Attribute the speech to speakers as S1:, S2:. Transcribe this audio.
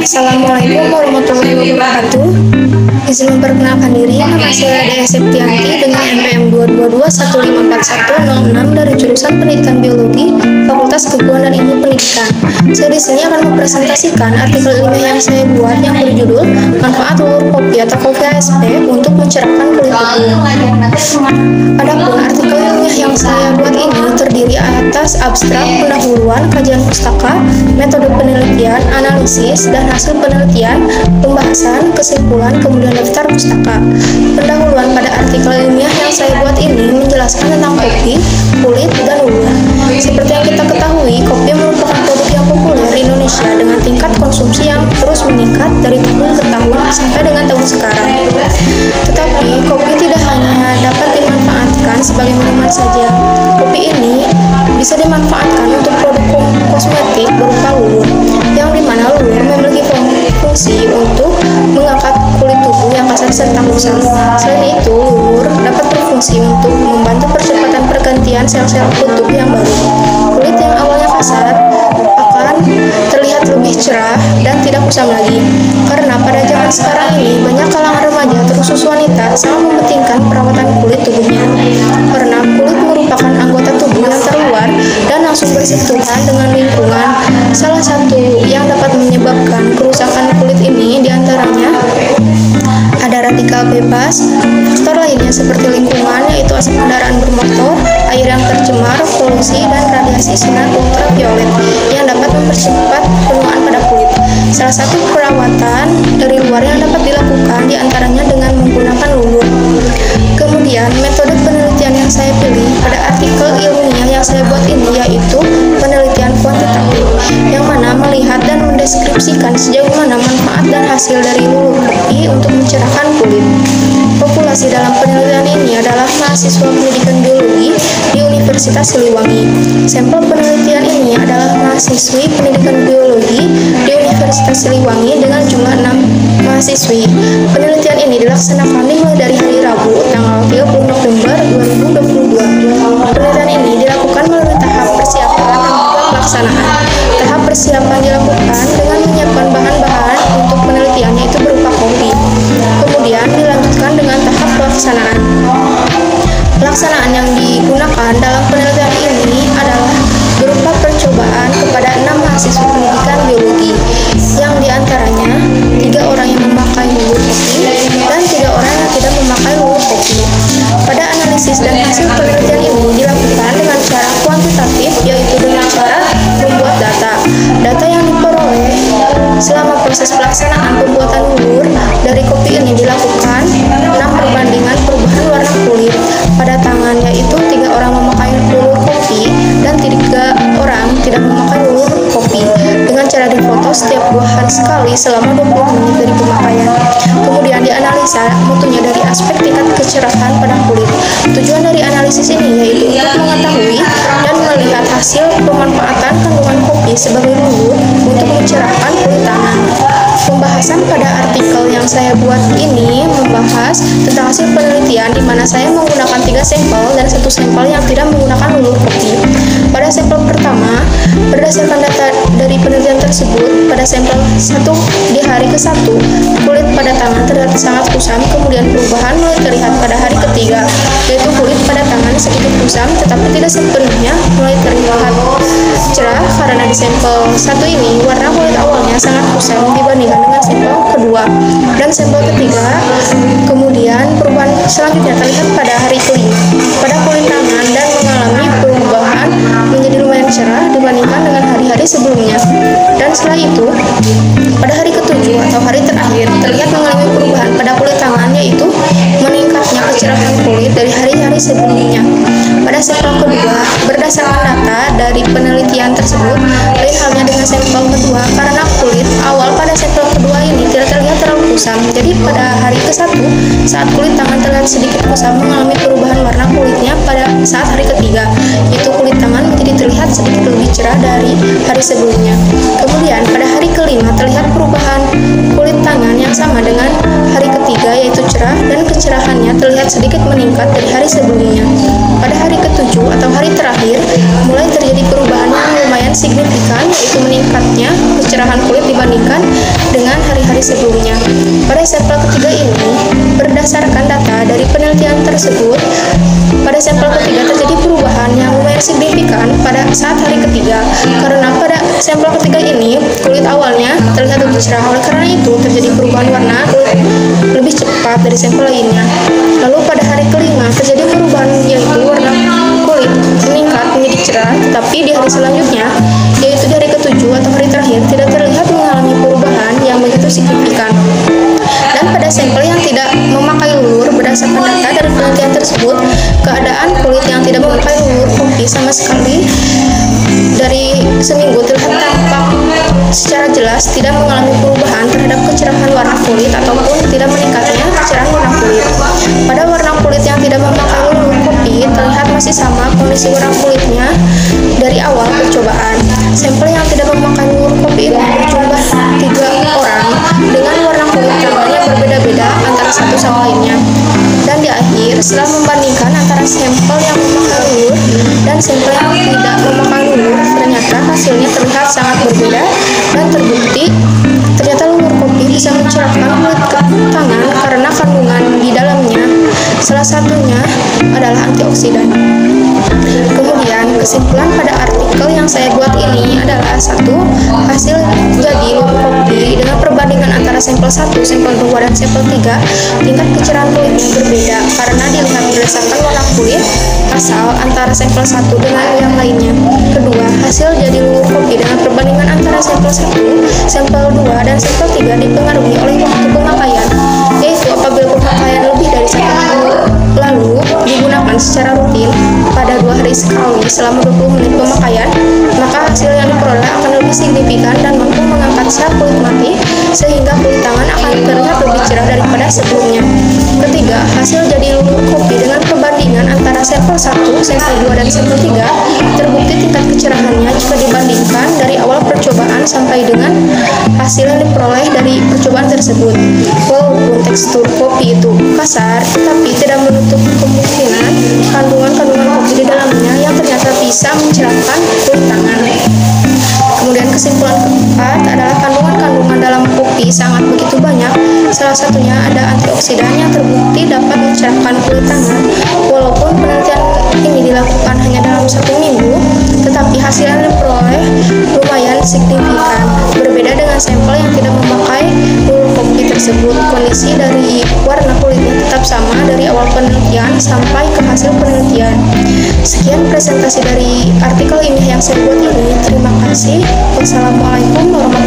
S1: Assalamualaikum warahmatullahi wabarakatuh. Izin memperkenalkan diri, nama saya Dea Septianti dengan NPM 222154106 dari jurusan Pendidikan Biologi, Fakultas Keguruan dan Ilmu Pendidikan. Saya di sini akan mempresentasikan artikel ilmiah yang saya buat yang berjudul Manfaat Telur Kopi atau Kopi ASP untuk mencerahkan kulit tubuh. Adapun artikel ilmiah yang saya buat ini terdiri atas abstrak, pendahuluan, kajian pustaka, metode penelitian, analisis, dan hasil penelitian, pembahasan, kesimpulan, kemudian daftar pustaka. Pendahuluan pada artikel ilmiah yang saya buat ini menjelaskan tentang kopi, kulit, dan ulur. Seperti yang kita ketahui, kopi merupakan produk yang populer di Indonesia dengan tingkat konsumsi yang terus meningkat dari tahun ke tahun sampai dengan tahun sekarang. Tetapi, kopi tidak hanya dapat dimanfaatkan sebagai minuman saja. Kopi ini bisa dimanfaatkan untuk produk kosmetik berupa lulur, yang dimana lulur memiliki fungsi untuk mengangkat kulit tubuh yang kasar serta kusam. Selain itu, lulur dapat berfungsi untuk membantu percepatan pergantian sel-sel kulit tubuh yang baru. Kulit yang awalnya kasar akan terlihat lebih cerah dan tidak kusam lagi. Karena pada zaman sekarang ini, banyak kalangan remaja terkhusus wanita sangat mementingkan perawatan kulit tubuhnya. Karena kulit merupakan anggota tubuh yang terluar dan langsung bersentuhan dengan lingkungan. Salah satu yang dapat menyebabkan kerusakan kulit ini diantaranya ada radikal bebas, faktor lainnya seperti lingkungan yaitu asap kendaraan bermotor, air yang tercemar, polusi, dan radiasi sinar ultraviolet yang dapat mempercepat penuaan pada kulit. Salah satu perawatan dari luar yang dapat dilakukan diantaranya dengan menggunakan lulur. Kemudian metode penelitian yang saya pilih pada artikel ilmiah yang saya buat ini yaitu penelitian kuantitatif, yang mana melihat dan mendeskripsikan sejauh mana manfaat dan hasil dari lulur kopi untuk mencerahkan kulit. Populasi dalam penelitian ini adalah mahasiswa pendidikan biologi di Universitas Siliwangi. Sampel penelitian ini adalah mahasiswi pendidikan biologi di Universitas Siliwangi dengan jumlah 6 mahasiswi. Penelitian ini dilaksanakan dimulai dari hari Rabu tanggal 30 November 2022. Penelitian ini dilakukan melalui tahap persiapan dan juga pelaksanaan. Tahap persiapan dilakukan dengan menyiapkan bahan-bahan untuk penelitian yaitu berupa kopi. Kemudian dilanjutkan dengan tahap pelaksanaan. Pelaksanaan yang digunakan dalam penelitian ini adalah berupa percobaan kepada 6 mahasiswa pendidikan biologi, yang diantaranya 3 orang yang memakai lulur kopi dan 3 orang yang tidak memakai lulur kopi. Pada analisis dan hasil penelitian ini dilakukan dengan cara kuantitatif, yaitu dengan cara membuat data. Data yang diperoleh selama proses pelaksanaan pembuatan lulur dari kopi ini dilakukan 6 perbandingan perubahan warna kulit pada tangan, yaitu 3 orang memakai lulur kopi dan 3 orang tidak memakai lulur kopi, dengan cara difoto setiap 2 hari sekali selama 20 menit dari pemakaian. Kemudian dianalisa mutunya dari aspek tingkat kecerahan pada kulit. Tujuan dari analisis ini yaitu untuk mengetahui dan melihat hasil pemanfaatan kandungan kopi sebagai lulur untuk mencerahkan kulit tangan. Pembahasan pada artikel yang saya buat ini membahas tentang hasil penelitian di mana saya menggunakan 3 sampel dan 1 sampel yang tidak menggunakan lulur kopi. Pada sampel pertama, berdasarkan data dari penelitian tersebut, pada sampel 1 di hari ke-1, kulit pada tangan terlihat sangat kusam, kemudian perubahan mulai terlihat pada hari ketiga, yaitu kulit pada tangan sedikit kusam tetapi tidak sepenuhnya mulai terlihat cerah karena di sampel 1 ini warna kulit awalnya sangat kusam dibandingkan dengan sampel kedua dan sampel ketiga. Kemudian perubahan selanjutnya terlihat pada hari kelima pada kulit tangan dan mengalami perubahan menjadi lumayan cerah dibandingkan dengan hari-hari sebelumnya. Dan setelah itu pada hari ke-7 atau hari terakhir terlihat mengalami perubahan pada kulit tangan, yaitu meningkatnya kecerahan kulit dari hari-hari sebelumnya. Pada sampel kedua, berdasarkan data dari penelitian tersebut, lain halnya dengan sampel kedua karena kulit awal pada sampel kedua ini tidak terlihat terlalu kusam. Jadi pada hari ke-1 saat kulit tangan terlihat sedikit kusam, mengalami perubahan warna kulitnya pada saat hari ketiga, yaitu kulit tangan menjadi terlihat sedikit lebih cerah dari hari sebelumnya. Kemudian pada hari kelima terlihat perubahan kulit tangan yang sama dengan hari ketiga, yaitu cerah, dan kecerahannya terlihat sedikit meningkat dari hari sebelumnya. Pada hari ke-7 atau hari terakhir mulai terjadi perubahan yang lumayan signifikan, yaitu meningkatnya kecerahan kulit dibandingkan dengan hari-hari sebelumnya. Pada sampel ketiga ini, berdasarkan data dari penelitian tersebut, pada sampel ketiga terjadi perubahan yang lumayan signifikan pada saat hari ketiga, karena pada sampel ketiga ini kulit awalnya terlihat lebih cerah. Oleh karena itu terjadi perubahan warna kulit lebih cepat dari sampel lainnya. Lalu pada hari kelima terjadi perubahan, yaitu warna kulit meningkat menjadi cerah, tetapi di hari selanjutnya, yaitu di hari ketujuh atau hari terakhir, tidak terlihat mengalami perubahan yang begitu signifikan. Dan pada sampel yang tidak memakai lulur, berdasarkan data dari penelitian tersebut, keadaan kulit yang tidak memakai lulur kopi sama sekali dari seminggu terlihat tampak secara jelas tidak mengalami perubahan terhadap kecerahan warna kulit ataupun tidak meningkatnya kecerahan warna kulit. Pada warna kulit yang tidak memakai lulur kopi terlihat masih sama kondisi warna kulitnya dari awal percobaan. Sampel yang tidak memakai lulur kopi itu berjumlah 3 orang dengan warna kulit yang berbeda-beda antara satu sama lainnya. Dan di akhir, setelah membandingkan antara sampel yang memakai lulur dan sampel yang tidak memakai lulur, ternyata hasilnya terlihat sangat berbeda dan terbukti ternyata lulur kopi bisa mencerahkan kulit tangan karena kandungan di dalamnya salah satunya adalah antioksidan. Kemudian kesimpulan pada artikel yang saya buat ini adalah: 1. Hasil jadi lulur kopi dengan perbandingan antara sampel 1, sampel 2, dan sampel 3, tingkat kecerahan kulitnya berbeda karena dilihat berdasarkan warna kulit asal antara sampel 1 dengan yang lainnya. Kedua, hasil jadi lulur kopi dengan perbandingan antara sampel 1, sampel 2, dan sampel 3 dipengaruhi oleh waktu pemakaian, yaitu apabila pemakaian lebih dari 1 minggu lalu digunakan secara rutin pada 2 hari sekali selama 20 menit pemakaian, maka hasil yang diperoleh akan lebih signifikan dan mampu mengangkat sel kulit mati sehingga kulit tangan akan terlihat lebih cerah daripada sebelumnya. Ketiga, hasil jadi lulur kopi dengan perbandingan antara sampel 1, sampel 2, dan sampel 3 terbukti tingkat kecerahannya jika dibandingkan dari awal percobaan sampai dengan hasil yang diperoleh dari percobaan tersebut. Walaupun tekstur kopi itu kasar, tetapi tidak menutup kemungkinan kandungan-kandungan kopi di dalamnya yang ternyata bisa mencerahkan kulit tangan. Kemudian kesimpulan keempat adalah kandungan-kandungan dalam kopi sangat begitu banyak. Salah satunya ada antioksidan yang terbukti dapat mencerahkan kulit tangan. Walaupun penelitian ini dilakukan hanya dalam 1 minggu, tetapi hasil yang diperoleh lumayan signifikan. Berbeda dengan sampel yang tidak memakai lulur kopi tersebut, kondisi dari warna kulitnya tetap sama dari awal penelitian sampai ke hasil penelitian. Sekian presentasi dari artikel ini yang saya buat ini. Terima kasih. Wassalamualaikum warahmatullahi wabarakatuh.